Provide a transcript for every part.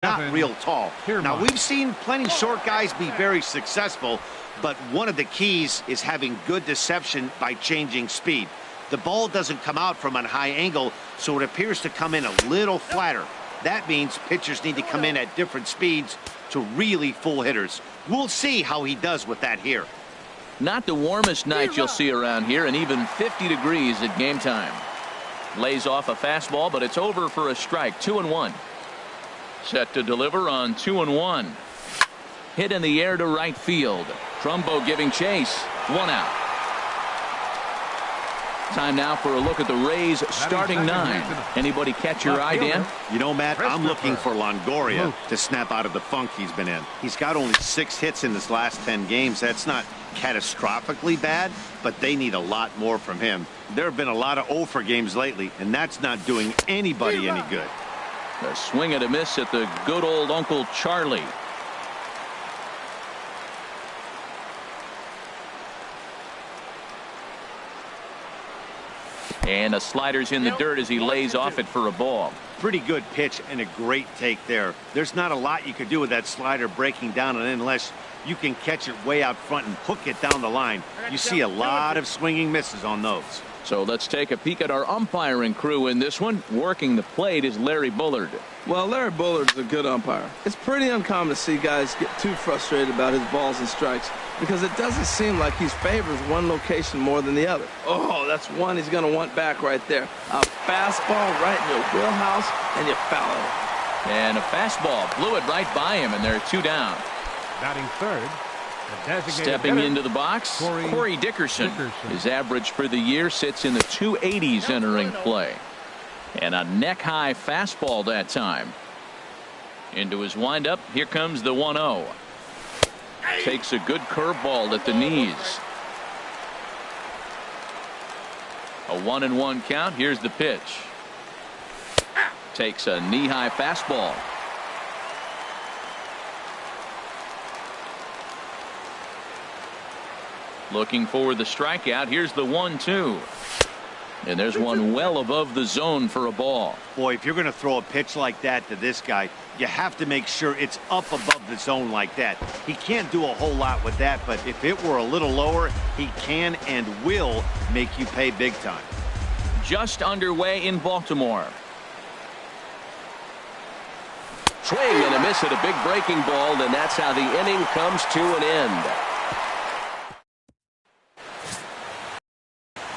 not real tall. Now, we've seen plenty short guys be very successful, but one of the keys is having good deception by changing speed. The ball doesn't come out from a high angle, so it appears to come in a little flatter. That means pitchers need to come in at different speeds to really fool hitters. We'll see how he does with that here. Not the warmest night you'll see around here, and even 50 degrees at game time. Lays off a fastball, but it's over for a strike. 2-1. Set to deliver on 2-1. Hit in the air to right field. Trumbo giving chase. 1 out. Time now for a look at the Rays starting 9. Anybody catch your eye, Dan? You know, Matt, I'm looking for Longoria to snap out of the funk he's been in. He's got only 6 hits in his last 10 games. That's not catastrophically bad, but they need a lot more from him. There have been a lot of 0 for games lately, and that's not doing anybody any good. A swing and a miss at the good old Uncle Charlie. And a slider's in the dirt as he lays off it for a ball. Pretty good pitch and a great take there. There's not a lot you could do with that slider breaking down and unless you can catch it way out front and hook it down the line. You see a lot of swinging misses on those. So let's take a peek at our umpiring crew in this one. Working the plate is Larry Bullard. Well, Larry Bullard's a good umpire. It's pretty uncommon to see guys get too frustrated about his balls and strikes because it doesn't seem like he favors one location more than the other. Oh, that's one he's going to want back right there. A fastball right in your wheelhouse, and you foul it. And a fastball blew it right by him, and they're 2 down. Batting third. Stepping into the box, Corey Dickerson. His average for the year sits in the 280s entering play. And a neck-high fastball that time. Into his windup, here comes the 1-0. Takes a good curveball at the knees. A 1-1 count. Here's the pitch. Takes a knee-high fastball. Looking for the strikeout. Here's the 1-2. And there's one well above the zone for a ball. Boy, if you're going to throw a pitch like that to this guy, you have to make sure it's up above the zone like that. He can't do a whole lot with that, but if it were a little lower, he can and will make you pay big time. Just underway in Baltimore. Swing and a miss at a big breaking ball, and that's how the inning comes to an end.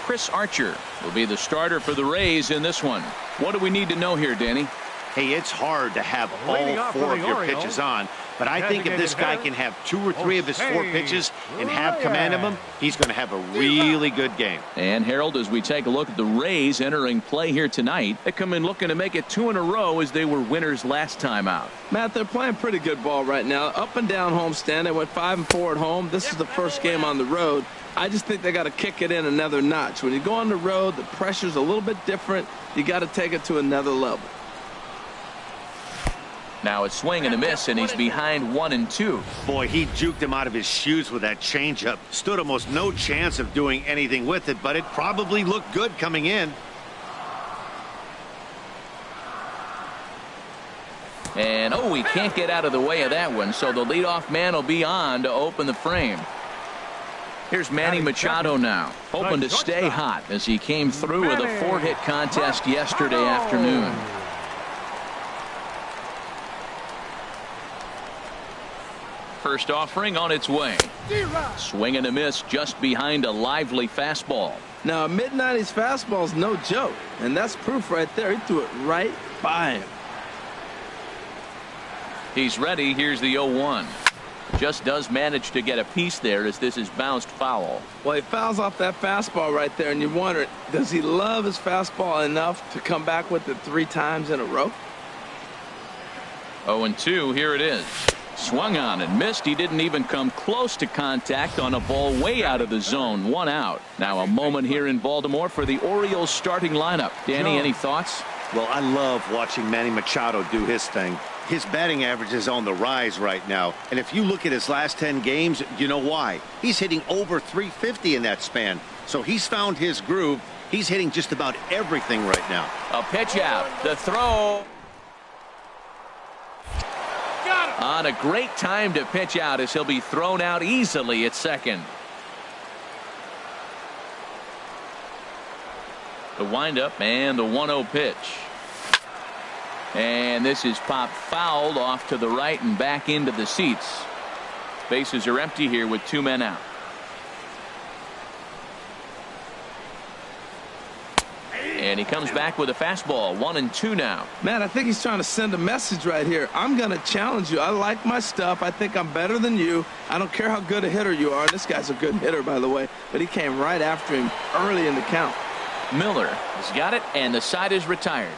Chris Archer will be the starter for the Rays in this one. What do we need to know here, Danny? Hey, it's hard to have all 4 of your pitches on, but I think if this guy can have 2 or 3 of his 4 pitches and have command of them, he's going to have a really good game. And Harold, as we take a look at the Rays entering play here tonight, they come in looking to make it 2 in a row as they were winners last time out. Matt, they're playing pretty good ball right now. Up and down homestand. They went 5-4 at home. This is the first game on the road. I just think they got to kick it in another notch. When you go on the road, the pressure's a little bit different. You got to take it to another level. Now a swing and a miss, and he's behind 1-2. Boy, he juked him out of his shoes with that changeup. Stood almost no chance of doing anything with it, but it probably looked good coming in. And oh, he can't get out of the way of that one, so the leadoff man will be on to open the frame. Here's Manny Machado now, hoping to stay hot as he came through with a 4-hit contest yesterday afternoon. First offering on its way. Swing and a miss just behind a lively fastball. Now, a mid-90s fastball is no joke, and that's proof right there. He threw it right by him. He's ready. Here's the 0-1. Just does manage to get a piece there as this is bounced foul. Well, he fouls off that fastball right there, and you wonder, does he love his fastball enough to come back with it 3 times in a row? 0-2, here it is. Swung on and missed. He didn't even come close to contact on a ball way out of the zone. 1 out. Now a moment here in Baltimore for the Orioles starting lineup. Danny, any thoughts? Well, I love watching Manny Machado do his thing. His batting average is on the rise right now. And if you look at his last 10 games, you know why. He's hitting over 350 in that span. So he's found his groove. He's hitting just about everything right now. A pitch out. The throw. On a great time to pitch out as he'll be thrown out easily at second. The windup and the 1-0 pitch. And this is popped fouled off to the right and back into the seats. Bases are empty here with 2 men out. And he comes back with a fastball. 1-2 now. Man, I think he's trying to send a message right here. I'm going to challenge you. I like my stuff. I think I'm better than you. I don't care how good a hitter you are. This guy's a good hitter, by the way. But he came right after him early in the count. Miller has got it, and the side is retired.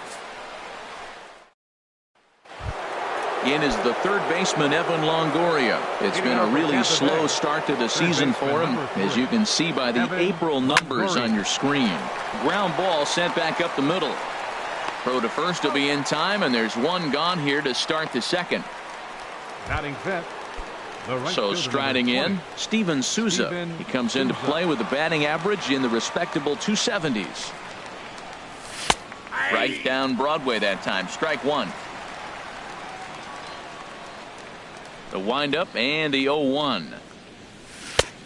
In is the third baseman, Evan Longoria. It's been a really slow start to the season for him, as you can see by the April numbers on your screen. Ground ball sent back up the middle. Throw to first will be in time, and there's one gone here to start the second. So striding in, Steven Souza. He comes into play with a batting average in the respectable 270s. Right down Broadway that time. Strike one. The windup and the 0-1.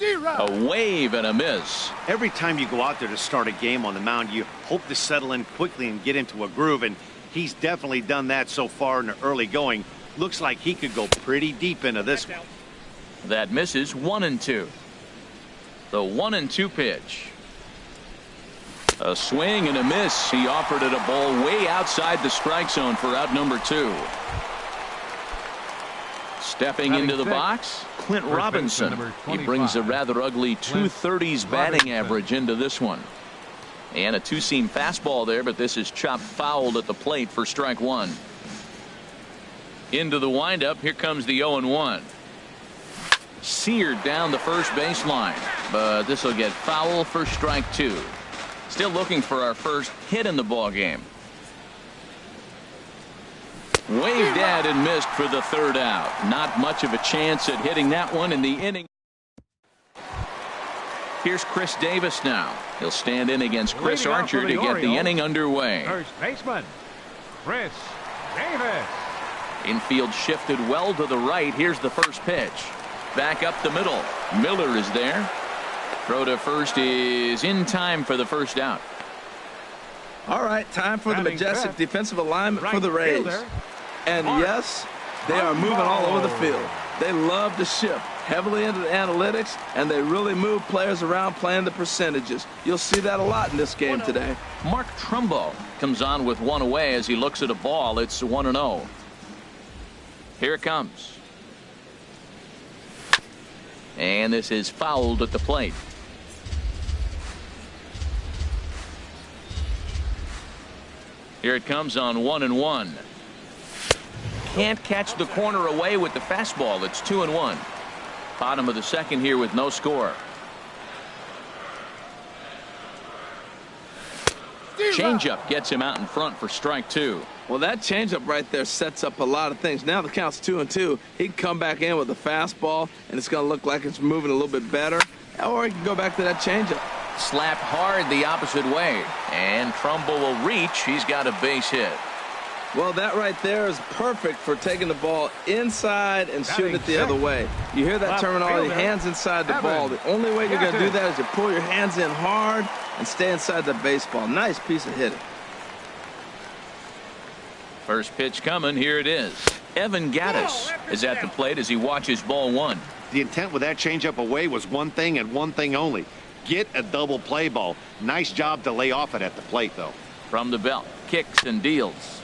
A wave and a miss. Every time you go out there to start a game on the mound, you hope to settle in quickly and get into a groove, and he's definitely done that so far in the early going. Looks like he could go pretty deep into this one. That misses. 1-2. The 1-2 pitch. A swing and a miss. He offered it a ball way outside the strike zone for out number 2. Stepping into the box, Clint Robinson. He brings a rather ugly 230s batting average into this one. And a two-seam fastball there, but this is chopped fouled at the plate for strike one. Into the windup, here comes the 0-1. Seared down the first baseline, but this will get foul for strike two. Still looking for our first hit in the ball game. Waved at and missed for the third out. Not much of a chance at hitting that one in the inning. Here's Chris Davis now. He'll stand in against Chris Archer to get the inning underway. First baseman, Chris Davis. Infield shifted well to the right. Here's the first pitch. Back up the middle. Miller is there. Throw to first is in time for the first out. All right, time for the majestic defensive alignment for the Rays. And yes, they are moving all over the field. They love to shift heavily into the analytics, and they really move players around playing the percentages. You'll see that a lot in this game today. Mark Trumbo comes on with one away as he looks at a ball. It's 1-0. Here it comes. And this is fouled at the plate. Here it comes on 1-1. Can't catch the corner away with the fastball. It's 2-1. Bottom of the second here with no score. Changeup gets him out in front for strike two. Well, that changeup right there sets up a lot of things. Now the count's 2-2. He can come back in with a fastball, and it's going to look like it's moving a little bit better. Or he can go back to that changeup. Slapped hard the opposite way, and Trumbo will reach. He's got a base hit. Well, that right there is perfect for taking the ball inside and shooting it the other way. You hear that terminology, hands inside the ball. The only way you're going to do that is to pull your hands in hard and stay inside the baseball. Nice piece of hitting. First pitch coming. Here it is. Evan Gattis is at the plate as he watches ball one. The intent with that changeup away was one thing and one thing only. Get a double play ball. Nice job to lay off it at the plate, though. From the belt, kicks and deals.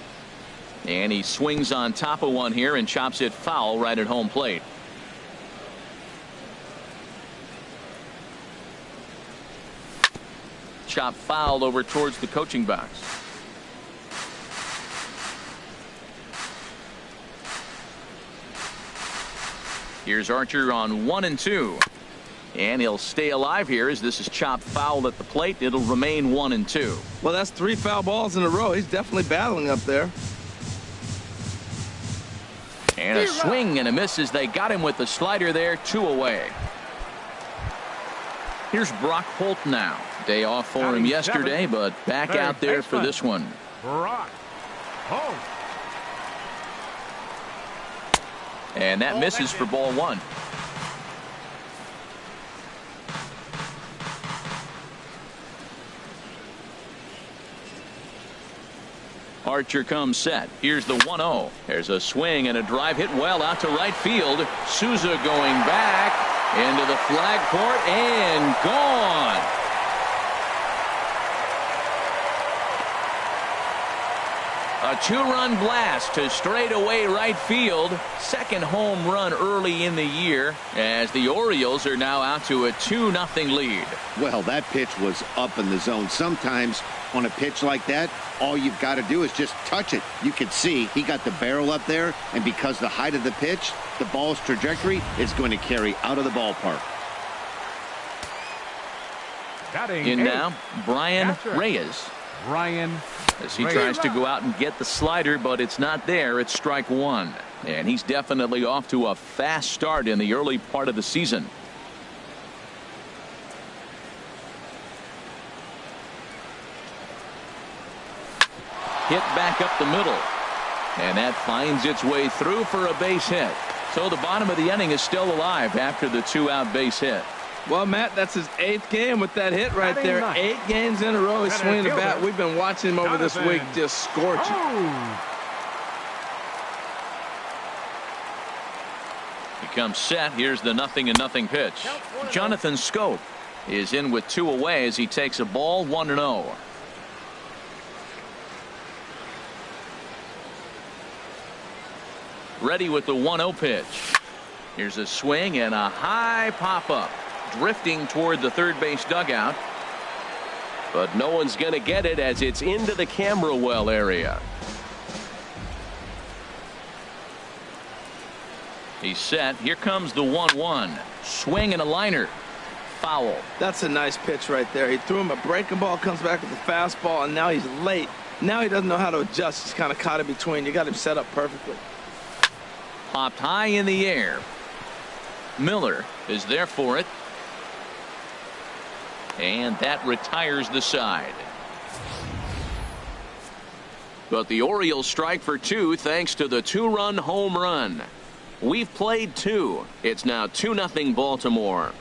And he swings on top of one here and chops it foul right at home plate. Chop fouled over towards the coaching box. Here's Archer on 1-2. And he'll stay alive here as this is chopped foul at the plate. It'll remain 1-2. Well, that's 3 foul balls in a row. He's definitely battling up there. And a swing and a miss as they got him with the slider there. 2 away. Here's Brock Holt now. Day off for him yesterday, but back out there for this one. Brock Holt. And that misses for ball one. Archer comes set. Here's the 1-0. There's a swing and a drive hit well out to right field. Souza going back into the flag court and gone. A two-run blast to straightaway right field. Second home run early in the year as the Orioles are now out to a 2-0 lead. Well, that pitch was up in the zone. Sometimes on a pitch like that, all you've got to do is just touch it. You can see he got the barrel up there, and because the height of the pitch, the ball's trajectory is going to carry out of the ballpark. In now, Brian Reyes. As he tries to go out and get the slider, but it's not there. It's strike one. And he's definitely off to a fast start in the early part of the season. Hit back up the middle. And that finds its way through for a base hit. So the bottom of the inning is still alive after the two-out base hit. Well, Matt, that's his 8th game with that hit right there. 8 games in a row he's swinging the bat. We've been watching him over this week just scorching. He comes set. Here's the 0-0 pitch. Jonathan Scope is in with 2 away as he takes a ball 1-0. Ready with the 1-0 pitch. Here's a swing and a high pop-up. Drifting toward the third base dugout. But no one's going to get it as it's into the camera well area. He's set. Here comes the 1-1. Swing and a liner. Foul. That's a nice pitch right there. He threw him a breaking ball, comes back with a fastball, and now he's late. Now he doesn't know how to adjust. He's kind of caught in between. You got him set up perfectly. Popped high in the air. Miller is there for it. And that retires the side. But the Orioles strike for 2 thanks to the 2-run home run. We've played 2. It's now 2-0 Baltimore.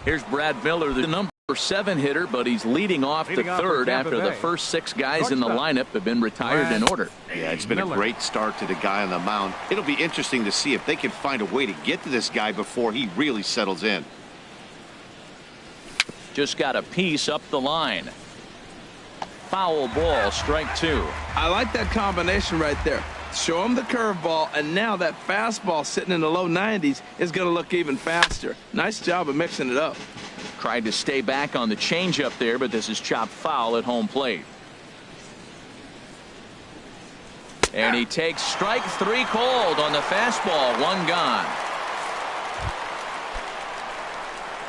Here's Brad Miller, the number 7 hitter, but he's leading off the third after the first 6 guys in the lineup have been retired in order. Yeah, it's been a great start to the guy on the mound. It'll be interesting to see if they can find a way to get to this guy before he really settles in. Just got a piece up the line. Foul ball, strike 2. I like that combination right there. Show him the curveball, and now that fastball sitting in the low 90s is going to look even faster. Nice job of mixing it up. Tried to stay back on the changeup there, but this is chopped foul at home plate. And he takes strike 3 called on the fastball. 1 gone.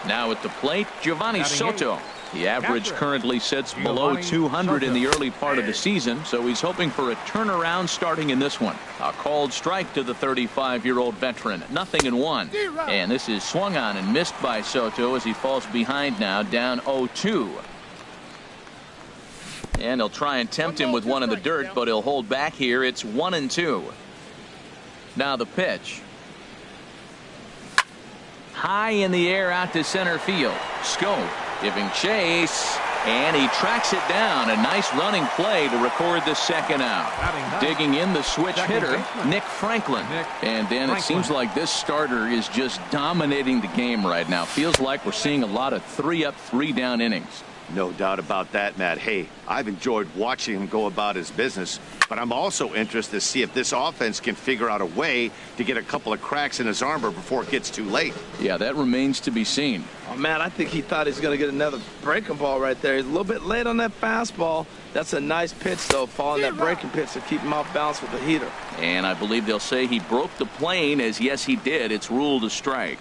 Now at the plate, Giovanni Soto. The average currently sits below 200 in the early part of the season, so he's hoping for a turnaround starting in this one. A called strike to the 35-year-old veteran. 0-1. And this is swung on and missed by Soto as he falls behind now, down 0-2. And he'll try and tempt him with one in the dirt, but he'll hold back here. It's 1-2. Now the pitch. High in the air out to center field. Scope giving chase, and he tracks it down. A nice running play to record the second out. Digging in the switch hitter, Nick Franklin. And then it seems like this starter is just dominating the game right now. Feels like we're seeing a lot of 3-up, 3-down innings. No doubt about that, Matt. Hey, I've enjoyed watching him go about his business, but I'm also interested to see if this offense can figure out a way to get a couple of cracks in his armor before it gets too late. Yeah, that remains to be seen. Oh, man, I think he thought he was going to get another breaking ball right there. He's a little bit late on that fastball. That's a nice pitch, though, following that breaking pitch to keep him off balance with the heater. And I believe they'll say he broke the plane, as yes, he did. It's ruled a strike.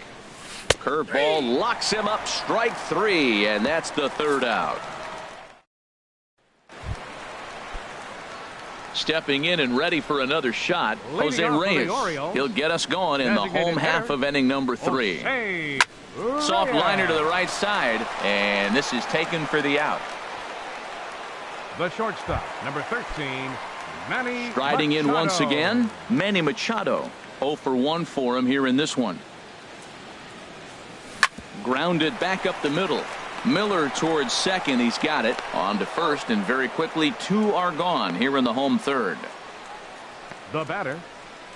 Curveball locks him up, strike 3, and that's the third out. Stepping in and ready for another shot, Jose Reyes. He'll get us going in the home half of inning number 3. Soft liner to the right side, and this is taken for the out. The shortstop, number 13, Striding in once again, Manny Machado. 0 for 1 for him here in this one. Grounded back up the middle. Miller towards second. He's got it. On to first, and very quickly 2 are gone here in the home third. The batter,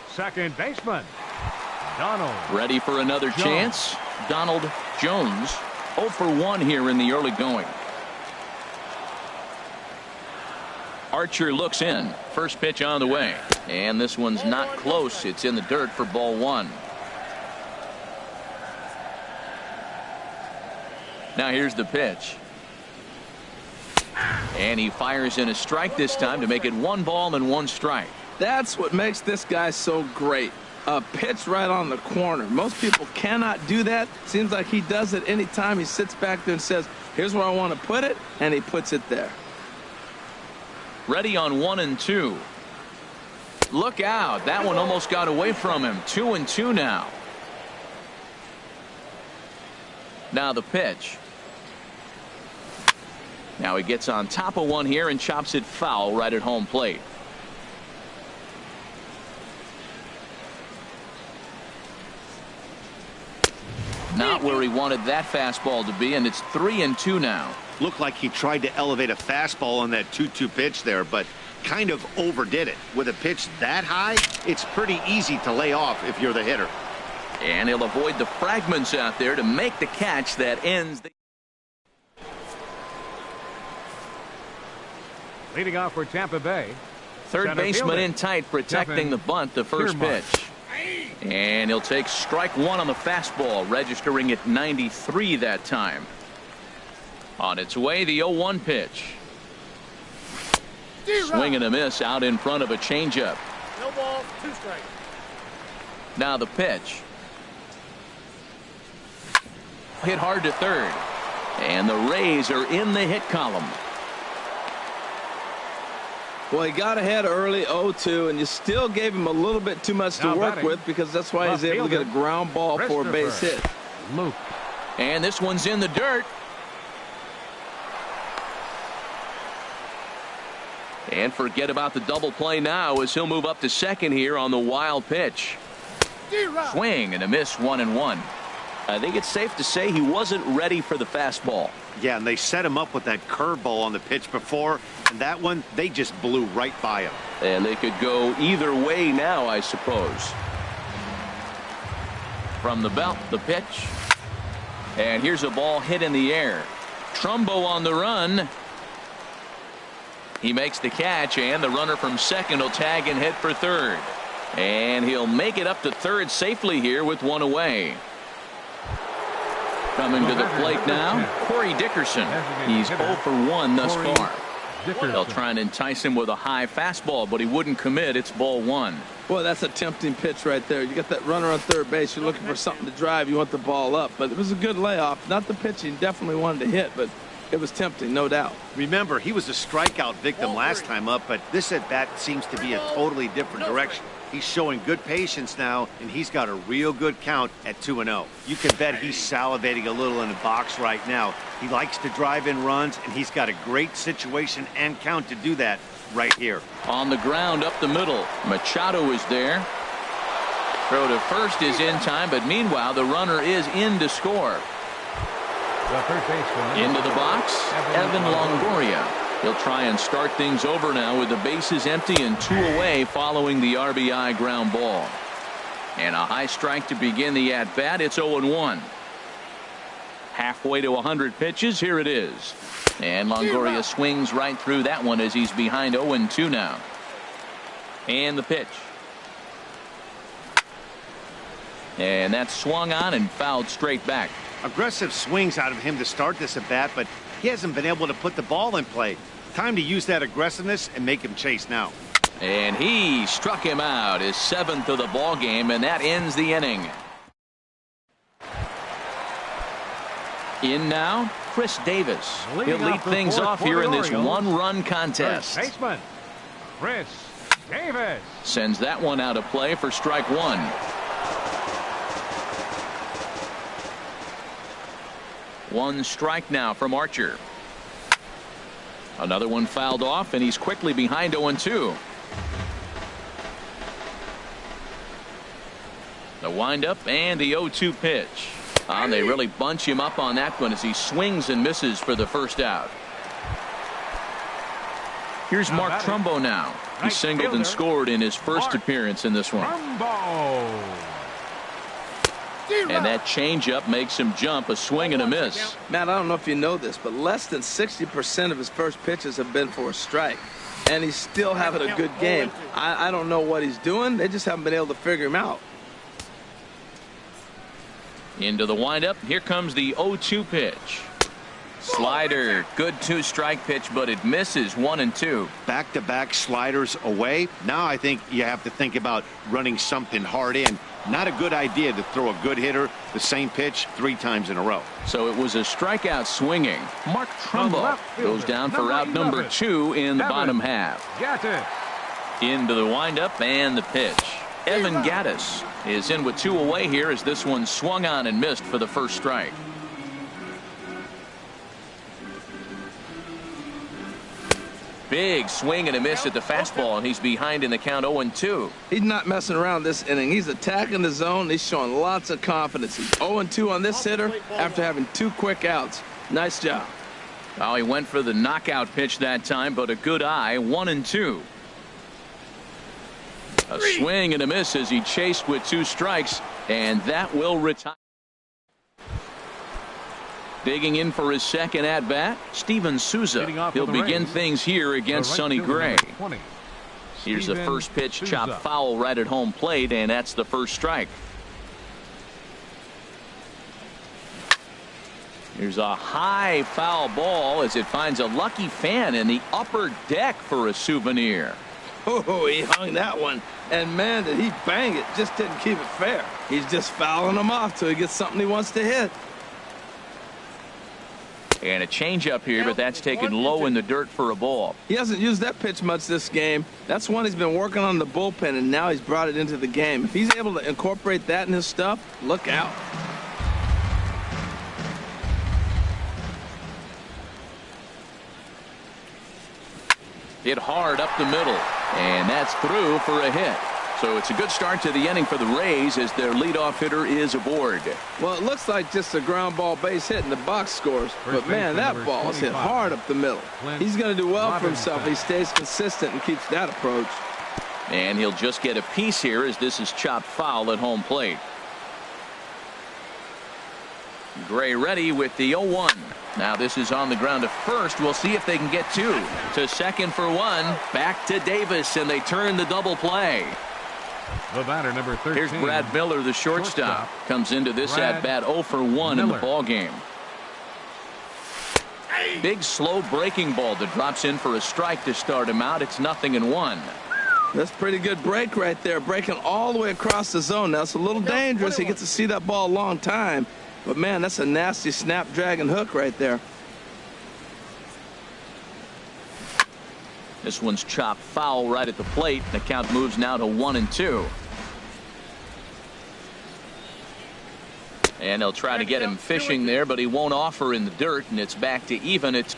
second baseman, Donald. Ready for another chance. Donald Jones. 0 for 1 here in the early going. Archer looks in. First pitch on the way. And this one's not close. It's in the dirt for ball 1. Now here's the pitch. And he fires in a strike this time to make it 1 ball and 1 strike. That's what makes this guy so great. A pitch right on the corner. Most people cannot do that. Seems like he does it anytime he sits back there and says, here's where I want to put it, and he puts it there. Ready on 1 and 2. Look out. That one almost got away from him. 2 and 2 now. Now the pitch. Now he gets on top of one here and chops it foul right at home plate. Not where he wanted that fastball to be, and it's 3 and 2 now. Looked like he tried to elevate a fastball on that 2-2 pitch there, but kind of overdid it. With a pitch that high, it's pretty easy to lay off if you're the hitter. And he'll avoid the fragments out there to make the catch that ends the... Leading off for Tampa Bay. Third baseman in tight, protecting the bunt, the first pitch. And he'll take strike 1 on the fastball, registering at 93 that time. On its way, the 0-1 pitch. Swing and a miss out in front of a changeup. No balls, 2 strikes. Now the pitch. Hit hard to third. And the Rays are in the hit column. Well, he got ahead early, 0-2, and you still gave him a little bit too much to work with, because that's why he's able to get a ground ball for a base hit. Luke. And this one's in the dirt. And forget about the double play now, as he'll move up to second here on the wild pitch. Swing and a miss, 1-1. I think it's safe to say he wasn't ready for the fastball. Yeah, and they set him up with that curveball on the pitch before, and that one, they just blew right by him. And they could go either way now, I suppose. From the belt, the pitch. And here's a ball hit in the air. Trumbo on the run. He makes the catch, and the runner from second will tag and hit for third. And he'll make it up to third safely here with 1 away. Coming to the plate now, Corey Dickerson. He's 0 for 1 thus far. They'll try and entice him with a high fastball, but he wouldn't commit. It's ball 1. Boy, that's a tempting pitch right there. You got that runner on third base. You're looking for something to drive. You want the ball up. But it was a good layoff. Not the pitch he definitely wanted to hit, but it was tempting, no doubt. Remember, he was a strikeout victim last time up, but this at-bat seems to be a totally different direction. He's showing good patience now, and he's got a real good count at 2-0. You can bet he's salivating a little in the box right now. He likes to drive in runs, and he's got a great situation and count to do that right here. On the ground up the middle, Machado is there. Throw to first is in time, but meanwhile the runner is in to score. The first baseman into the box, Evan Longoria. He'll try and start things over now with the bases empty and 2 away following the RBI ground ball. And a high strike to begin the at-bat. It's 0-1. Halfway to 100 pitches. Here it is. And Longoria swings right through that one as he's behind 0-2 now. And the pitch. And that's swung on and fouled straight back. Aggressive swings out of him to start this at-bat, but he hasn't been able to put the ball in play. Time to use that aggressiveness and make him chase now. And he struck him out, his 7th of the ball game, and that ends the inning. In now, Chris Davis. He'll lead things off here in this 1-run contest. First baseman, Chris Davis. Sends that one out of play for strike 1. One strike now from Archer. Another one fouled off, and he's quickly behind 0-2. The windup and the 0-2 pitch. And they really bunch him up on that one as he swings and misses for the first out. Here's Mark Trumbo now. He singled and scored in his first appearance in this one. And that changeup makes him jump, a swing and a miss. Matt, I don't know if you know this, but less than 60% of his first pitches have been for a strike. And he's still having a good game. I don't know what he's doing. They just haven't been able to figure him out. Into the windup. Here comes the 0-2 pitch. Slider. Good 2-strike pitch, but it misses 1-2. Back-to-back sliders away. Now I think you have to think about running something hard in. Not a good idea to throw a good hitter the same pitch 3 times in a row. So it was a strikeout swinging. Mark Trumbo goes down for out number 2 in the bottom half. Into the windup and the pitch. Evan Gattis is in with 2 away here as this one swung on and missed for the first strike. Big swing and a miss at the fastball, and he's behind in the count 0-2. He's not messing around this inning. He's attacking the zone. He's showing lots of confidence. He's 0-2 on this hitter after having 2 quick outs. Nice job. Well, he went for the knockout pitch that time, but a good eye. 1-2. A swing and a miss as he chased with 2 strikes, and that will retire. Digging in for his second at-bat, Steven Souza. He'll begin things here against Sonny Gray. Here's the first pitch, chopped foul right at home plate, and that's the first strike. Here's a high foul ball as it finds a lucky fan in the upper deck for a souvenir. Oh, he hung that one, and man, did he bang it. Just didn't keep it fair. He's just fouling him off till he gets something he wants to hit. And a changeup here, but that's taken low in the dirt for a ball. He hasn't used that pitch much this game. That's one he's been working on in the bullpen, and now he's brought it into the game. If he's able to incorporate that in his stuff, look out. Hit hard up the middle, and that's through for a hit. So it's a good start to the inning for the Rays as their leadoff hitter is aboard. Well, it looks like just a ground ball base hit in the box scores, but man, that ball is hit hard up the middle. He's going to do well for himself. He stays consistent and keeps that approach. And he'll just get a piece here as this is chopped foul at home plate. Gray ready with the 0-1. Now this is on the ground to first. We'll see if they can get 2. To second for 1. Back to Davis, and they turn the double play. The batter, number 13. Here's Brad Miller, the shortstop. Comes into this at-bat 0 for 1 in the ball game. Big slow breaking ball that drops in for a strike to start him out. It's 0-1. That's pretty good break right there, breaking all the way across the zone. Now it's a little dangerous. He gets to see that ball a long time, but man, that's a nasty snapdragon hook right there. This one's chopped foul right at the plate. The count moves now to 1-2. And they'll try to get him fishing there, but he won't offer in the dirt, and it's back to even. It's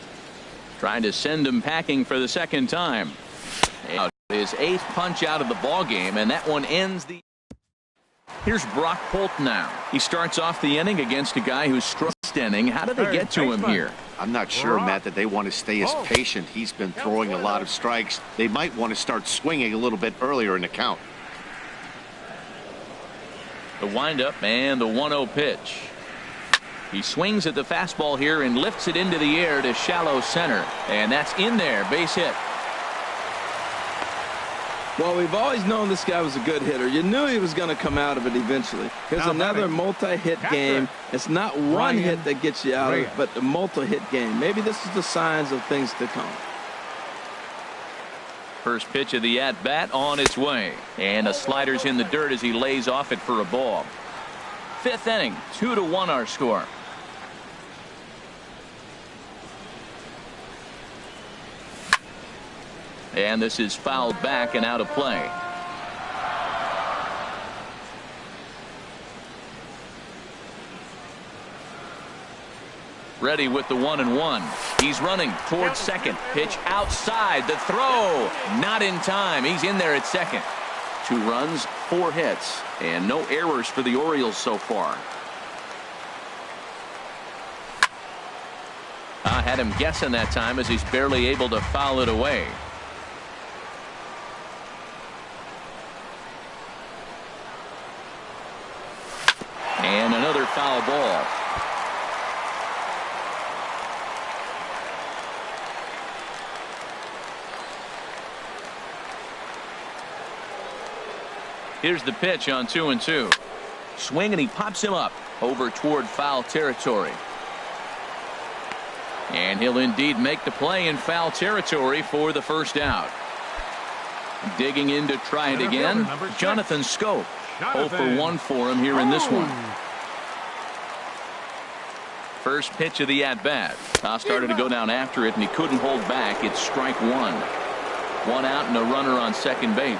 trying to send him packing for the second time. And his 8th punch out of the ball game, and that one ends the. Here's Brock Holt now. He starts off the inning against a guy who's struck inning. How did they get to him here? I'm not sure, Matt, that they want to stay as patient. He's been throwing a lot of strikes. They might want to start swinging a little bit earlier in the count. The windup and the 1-0 pitch. He swings at the fastball here and lifts it into the air to shallow center. And that's in there. Base hit. Well, we've always known this guy was a good hitter. You knew he was going to come out of it eventually. Here's another multi-hit game. It's not one hit that gets you out of it, but the multi-hit game. Maybe this is the signs of things to come. First pitch of the at-bat on its way. And a slider's in the dirt as he lays off it for a ball. 5th inning, 2-1 our score. And this is fouled back and out of play. Ready with the 1-1. He's running towards second. Pitch outside. The throw. Not in time. He's in there at second. 2 runs, 4 hits and no errors for the Orioles so far. I had him guessing that time as he's barely able to foul it away. And another foul ball. Here's the pitch on 2-2. Swing, and he pops him up over toward foul territory. And he'll indeed make the play in foul territory for the first out. Digging in to try it again, Jonathan Schoop. 0 for 1 for him here in this one. First pitch of the at-bat. Started to go down after it, and he couldn't hold back. It's strike 1. 1 out and a runner on second base.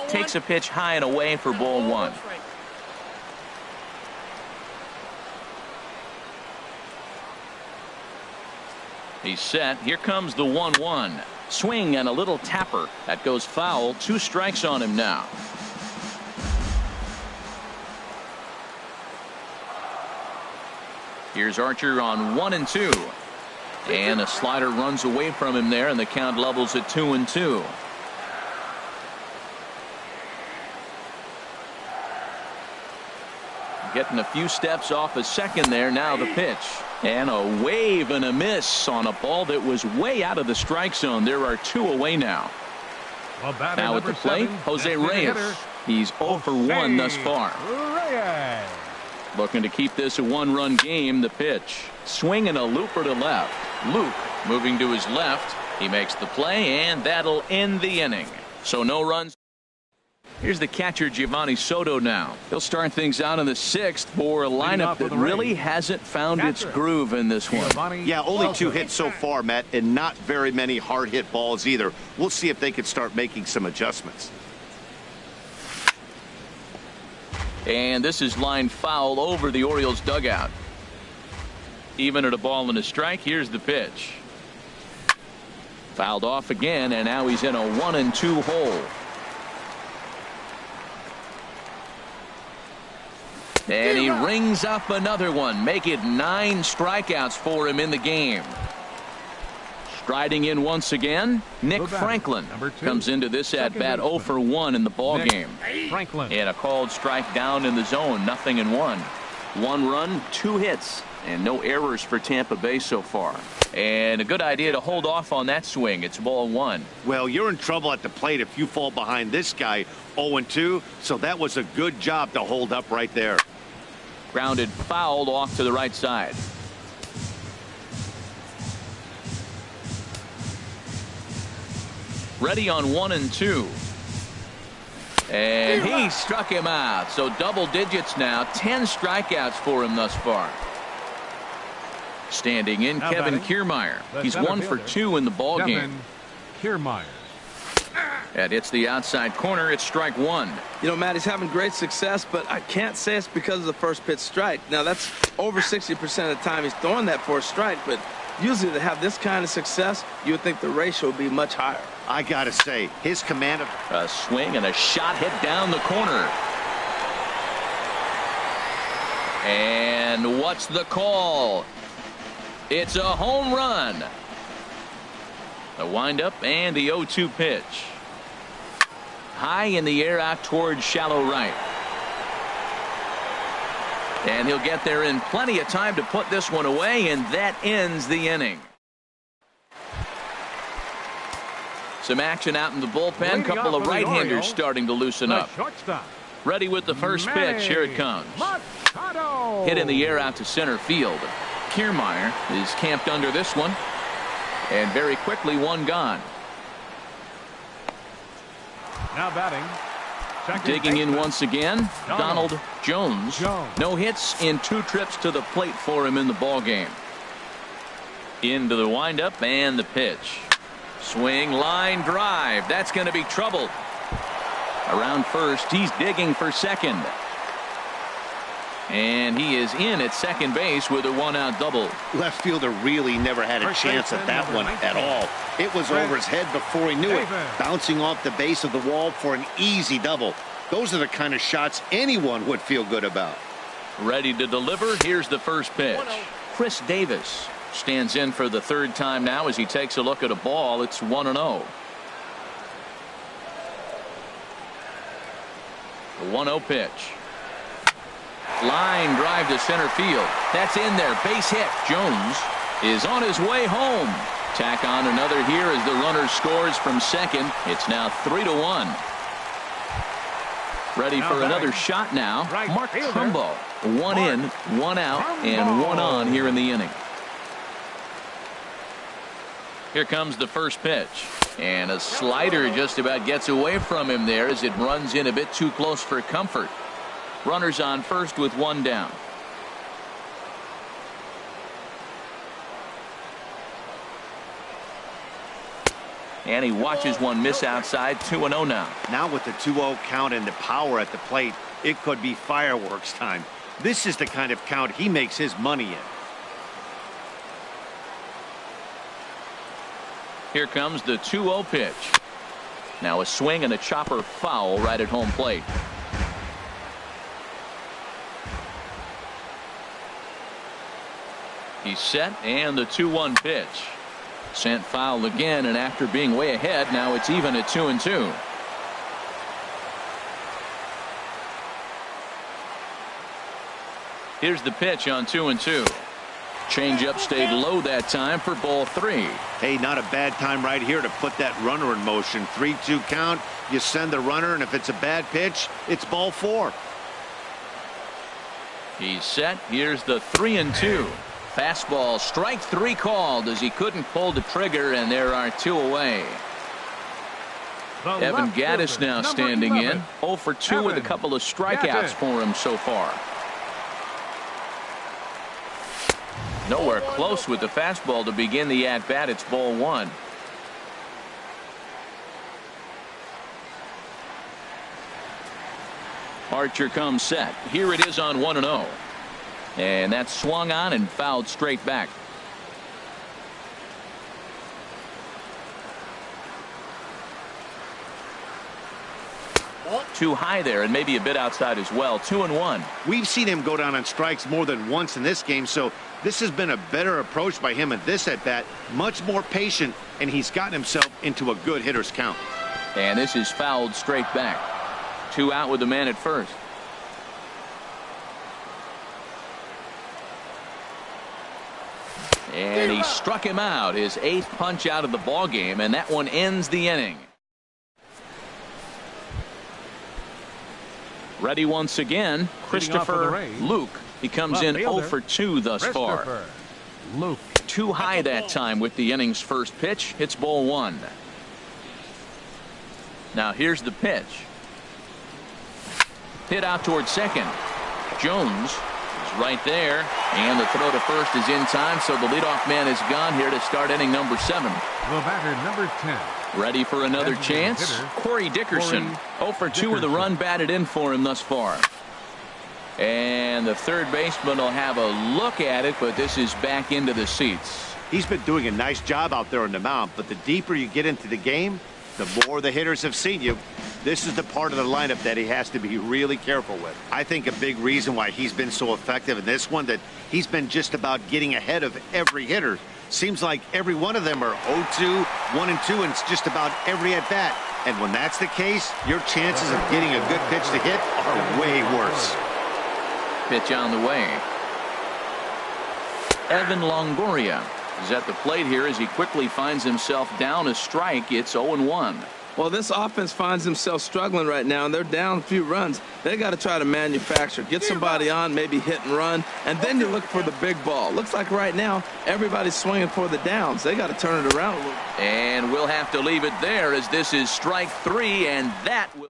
Takes a pitch high and away for ball 1. He's set. Here comes the 1-1. Swing and a little tapper. That goes foul. 2 strikes on him now. Here's Archer on 1-2. And a slider runs away from him there, and the count levels at 2-2. Getting a few steps off a second there. Now the pitch. And a wave and a miss on a ball that was way out of the strike zone. There are 2 away now. Now at the plate, Jose Reyes. He's 0 for 1 thus far. Looking to keep this a 1-run game. The pitch. Swing and a looper to left. Luke moving to his left. He makes the play, and that'll end the inning. So no runs. Here's the catcher, Giovanni Soto now. He'll start things out in the 6th for a lineup that really hasn't found its groove in this one. Yeah, only 2 hits so far, Matt, and not very many hard hit balls either. We'll see if they can start making some adjustments. And this is lined foul over the Orioles dugout. Even at a ball and a strike. Here's the pitch. Fouled off again, and now he's in a 1-2 hole. And he rings up another one. Make it 9 strikeouts for him in the game. Striding in once again, Nick Franklin comes into this at-bat 0 for 1 in the ball game. And a called strike down in the zone, 0-1. 1 run, 2 hits, and no errors for Tampa Bay so far. And a good idea to hold off on that swing. It's ball 1. Well, you're in trouble at the plate if you fall behind this guy 0-2, so that was a good job to hold up right there. Grounded fouled off to the right side. Ready on 1-2. And he struck him out. So double digits now. 10 strikeouts for him thus far. Standing in, Kevin Kiermaier. He's 1 for 2 in the ball game. Kiermaier. And it's the outside corner. It's strike 1. You know, Matt, he's having great success, but I can't say it's because of the first pitch strike. Now, that's over 60% of the time he's throwing that for a strike, but usually to have this kind of success, you would think the ratio would be much higher. I got to say, his command of... A swing and a shot hit down the corner. And what's the call? It's a home run. A windup and the 0-2 pitch. High in the air out towards shallow right. And he'll get there in plenty of time to put this one away, and that ends the inning. Some action out in the bullpen. Couple of right-handers starting to loosen up. Ready with the first pitch. Here it comes. Hit in the air out to center field. Kiermaier is camped under this one. And very quickly, one gone. Now batting. Digging in once again, Donald Jones. No hits in 2 trips to the plate for him in the ball game. Into the windup and the pitch. Swing, line drive. That's going to be trouble. Around first, he's digging for second. And he is in at second base with a one-out double. Left fielder really never had a chance at that one at all. It was over his head before he knew it, bouncing off the base of the wall for an easy double. Those are the kind of shots anyone would feel good about. Ready to deliver. Here's the first pitch. Chris Davis stands in for the third time now as he takes a look at a ball. It's 1-0. The 1-0 pitch. Line drive to center field. That's in there. Base hit. Jones is on his way home. Tack on another here as the runner scores from second. It's now 3-1. Ready for another shot now. Mark Trumbo. One in, one out, and one on here in the inning. Here comes the first pitch. And a slider just about gets away from him there as it runs in a bit too close for comfort. Runners on first with one down. And he watches one miss outside. 2-0 now. Now with the 2-0 count and the power at the plate, it could be fireworks time. This is the kind of count he makes his money in. Here comes the 2-0 pitch. Now a swing and a chopper foul right at home plate. He's set, and the 2-1 pitch. Sent foul again, and after being way ahead, now it's even at 2-2. Here's the pitch on 2-2. Changeup stayed low that time for ball 3. Hey, not a bad time right here to put that runner in motion. 3-2 count. You send the runner, and if it's a bad pitch, it's ball 4. He's set. Here's the 3-2. Fastball, strike 3 called as he couldn't pull the trigger, and there are 2 away. Evan Gaddis now standing in. 0 for 2 with a couple of strikeouts for him so far. Nowhere close with the fastball to begin the at-bat. It's ball 1. Archer comes set. Here it is on 1-0. And that's swung on and fouled straight back. Too high there and maybe a bit outside as well. 2-1. We've seen him go down on strikes more than once in this game, so this has been a better approach by him at this at bat. Much more patient, and he's gotten himself into a good hitter's count. And this is fouled straight back. 2 out with the man at first. And he struck him out, his 8th punch out of the ball game, and that one ends the inning. Ready once again, Christopher Luke. He comes in 0 for 2 thus far. Luke. Too high that time with the inning's first pitch. Hits ball 1. Now here's the pitch. Hit out towards second. Jones right there, and the throw to first is in time, so the leadoff man is gone here to start inning number 7. The batter, number 10. Ready for another chance. Corey Dickerson. 0 for 2 with a run batted in for him thus far. And the third baseman will have a look at it, but this is back into the seats. He's been doing a nice job out there on the mound, but the deeper you get into the game, the more the hitters have seen you. This is the part of the lineup that he has to be really careful with. I think a big reason why he's been so effective in this one, that he's been just about getting ahead of every hitter. Seems like every one of them are 0-2, 1-2, and it's just about every at-bat. And when that's the case, your chances of getting a good pitch to hit are way worse. Pitch on the way. Evan Longoria is at the plate here as he quickly finds himself down a strike. It's 0-1. Well, this offense finds themselves struggling right now, and they're down a few runs. They got to try to manufacture, get somebody on, maybe hit and run, and then you look for the big ball. Looks like right now everybody's swinging for the downs. They got to turn it around a little. And we'll have to leave it there as this is strike 3, and that will.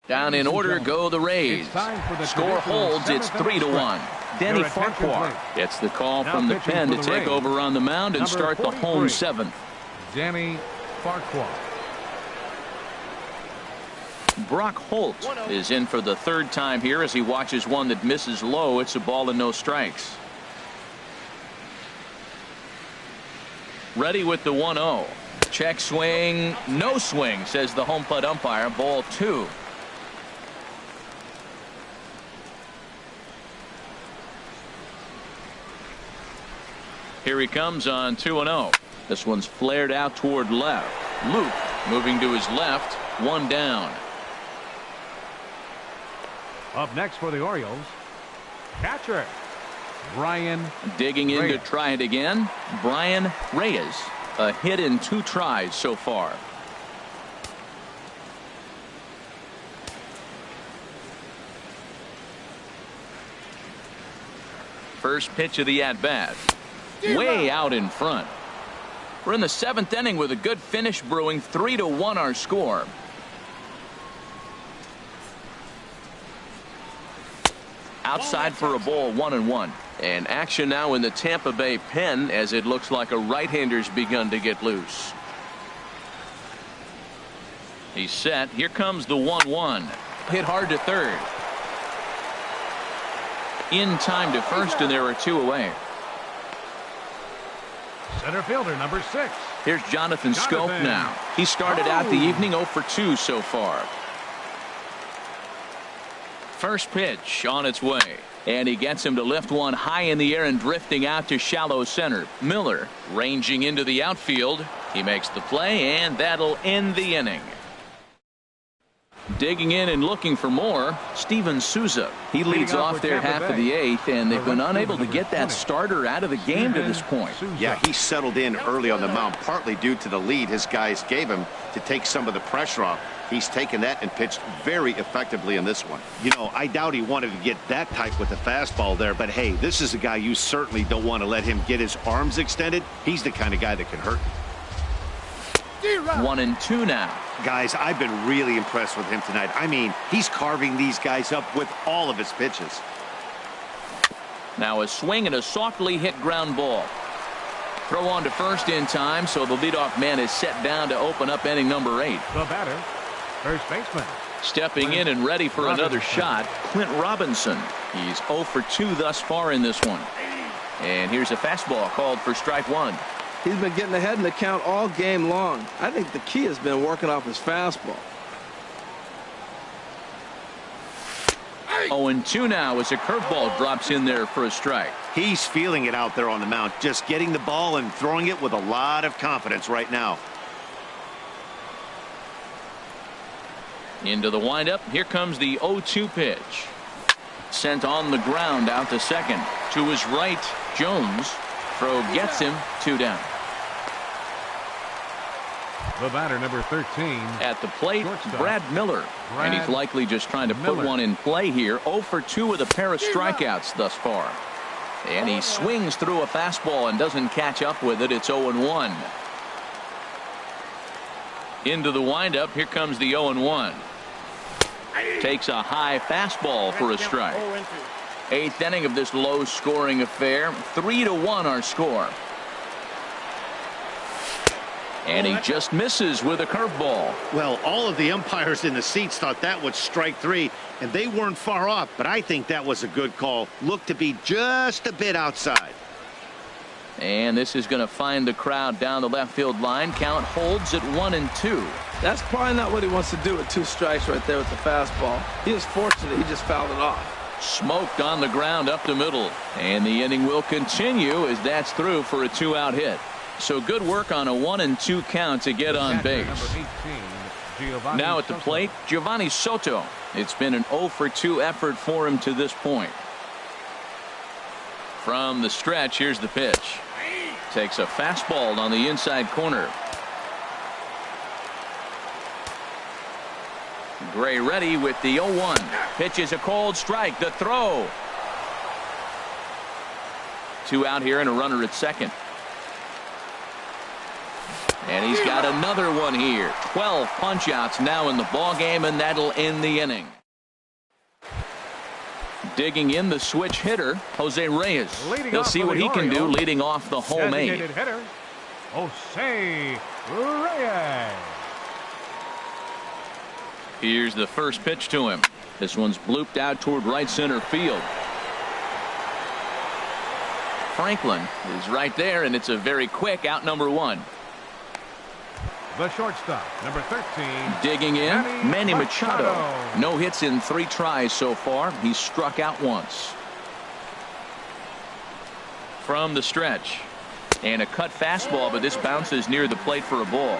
Down in order go the Rays. Score holds. It's 3-1. Denny Farquhar gets the call from the pen to take over on the mound and start the home 7th. Denny Farquhar. Brock Holt is in for the third time here as he watches one that misses low. It's a ball and no strikes. Ready with the 1-0. Check swing, no swing, says the home plate umpire. Ball 2. Here he comes on 2-0. This one's flared out toward left. Luke moving to his left. 1 down. Up next for the Orioles, catcher Brian. Digging in to try it again, Brian Reyes. A hit in 2 tries so far. First pitch of the at-bat. Way out in front. We're in the 7th inning with a good finish brewing. 3-1 our score. Outside for a ball, 1-1. And action now in the Tampa Bay pen as it looks like a right-hander's begun to get loose. He's set. Here comes the 1-1. Hit hard to third. In time to first, and there are 2 away. Center fielder number 6. Here's Jonathan Scope now. He started out the evening 0 for 2 so far. First pitch on its way. And he gets him to lift one high in the air and drifting out to shallow center. Miller ranging into the outfield. He makes the play, and that'll end the inning. Digging in and looking for more, Steven Souza. He leads off their half of the 8th, and they've been unable to get that starter out of the game to this point. Yeah, he settled in early on the mound, partly due to the lead his guys gave him to take some of the pressure off. He's taken that and pitched very effectively in this one. You know, I doubt he wanted to get that type with the fastball there, but hey, this is a guy you certainly don't want to let him get his arms extended. He's the kind of guy that can hurt. 1-2 now. Guys, I've been really impressed with him tonight. I mean, he's carving these guys up with all of his pitches. Now a swing and a softly hit ground ball. Throw on to first in time, so the leadoff man is set down to open up inning number 8. The batter, first baseman. Stepping in and ready for another shot, Clint Robinson. He's 0 for 2 thus far in this one. And here's a fastball called for strike 1. He's been getting ahead in the count all game long. I think the key has been working off his fastball. 0-2 now as a curveball drops in there for a strike. He's feeling it out there on the mound, just getting the ball and throwing it with a lot of confidence right now. Into the windup. Here comes the 0-2 pitch. Sent on the ground out to second. To his right, Jones. Throw gets him. 2 down. The batter, number 13. At the plate, Brad Miller. And he's likely just trying to put one in play here. 0 for 2 with a pair of strikeouts thus far. And he swings through a fastball and doesn't catch up with it. It's 0-1. Into the windup. Here comes the 0-1. Takes a high fastball for a strike. 8th inning of this low-scoring affair. 3-1 our score. And he just misses with a curveball. Well, all of the umpires in the seats thought that was strike 3, and they weren't far off, but I think that was a good call. Looked to be just a bit outside. And this is going to find the crowd down the left field line. Count holds at 1-2. That's probably not what he wants to do with 2 strikes right there with the fastball. He was fortunate he just fouled it off. Smoked on the ground up the middle. And the inning will continue as that's through for a 2-out hit. So good work on a 1-2 count to get on base. Now at the plate, Giovanni Soto. It's been an 0 for 2 effort for him to this point. From the stretch, here's the pitch. Takes a fastball on the inside corner. Gray ready with the 0-1. Pitch is a cold strike. The throw. 2 out here and a runner at second. And he's got another one here. 12 punch-outs now in the ballgame, and that'll end the inning. Digging in the switch hitter, Jose Reyes. He'll see what he can do leading off the home 8. Hitter, Jose Reyes. Here's the first pitch to him. This one's blooped out toward right center field. Franklin is right there, and it's a very quick out, number 1. The shortstop, number 13. Digging in, Manny Machado. Machado. No hits in 3 tries so far. He's struck out once. From the stretch. And a cut fastball, but this bounces near the plate for a ball.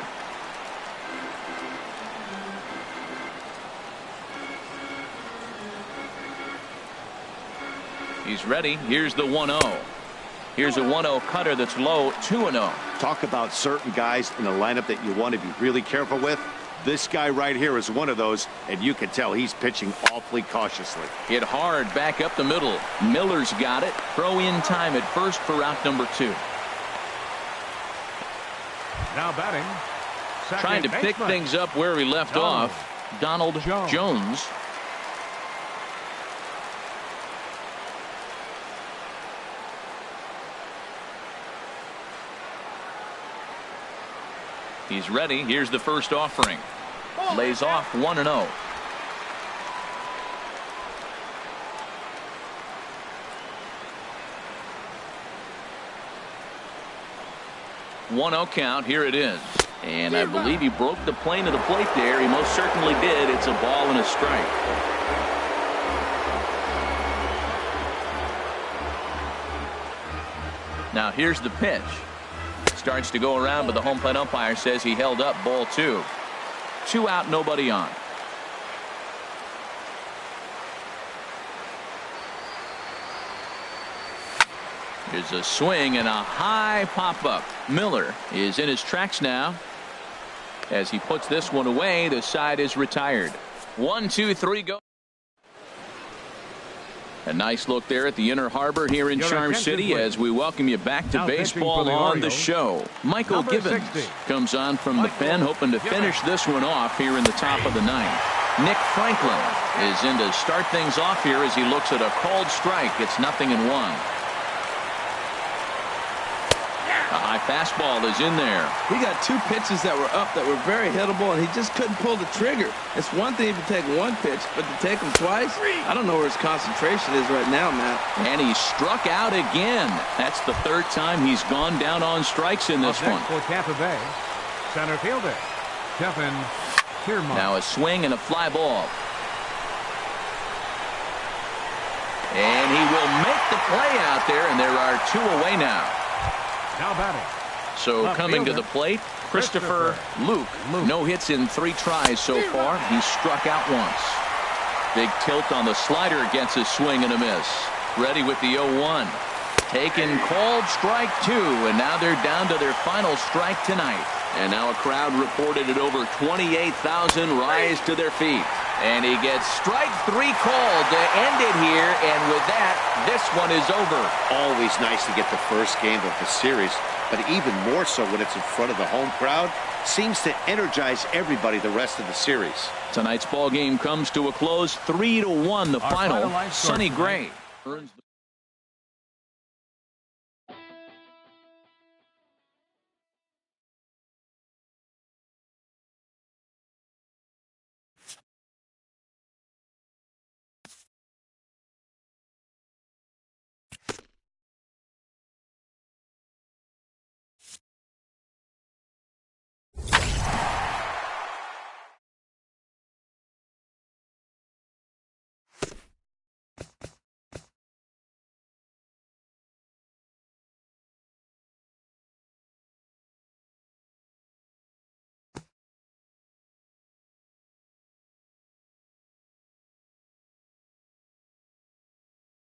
He's ready. Here's the 1-0. Here's a 1-0 cutter that's low, 2-0. Talk about certain guys in the lineup that you want to be really careful with. This guy right here is one of those, and you can tell he's pitching awfully cautiously. Hit hard back up the middle. Miller's got it. Throw in time at first for out number 2. Now batting. Trying to pick things up where we left off. Donald Jones. He's ready. Here's the first offering. Lays off 1-0. One-0 count. Here it is. And I believe he broke the plane of the plate there. He most certainly did. It's a ball and a strike. Now here's the pitch. Starts to go around, but the home plate umpire says he held up, ball 2. 2 out, nobody on. There's a swing and a high pop-up. Miller is in his tracks now. As he puts this one away, the side is retired. 1, 2, 3, go. A nice look there at the Inner Harbor here in Charm City as we welcome you back to baseball on the show. Michael Gibbons comes on from the pen, hoping to finish this one off here in the top of the 9th. Nick Franklin is in to start things off here as he looks at a called strike. It's 0-1. A high fastball is in there. He got 2 pitches that were up that were very hittable, and he just couldn't pull the trigger. It's one thing to take 1 pitch, but to take them twice, I don't know where his concentration is right now, Matt. And he struck out again. That's the 3rd time he's gone down on strikes in this one. For Tampa Bay, center fielder Kevin Kiermaier. Now a swing and a fly ball. And he will make the play out there, and there are 2 away now. Now batting. So coming to the plate, Christopher Luke. No hits in 3 tries so far. He's struck out once. Big tilt on the slider against his swing and a miss. Ready with the 0-1. Taken, called strike 2, and now they're down to their final strike tonight. And now a crowd reported at over 28,000 rise to their feet. And he gets strike 3 called to end it here, and with that, this one is over. Always nice to get the first game of the series, but even more so when it's in front of the home crowd. Seems to energize everybody the rest of the series. Tonight's ball game comes to a close, 3-1 the final. Sonny Gray earns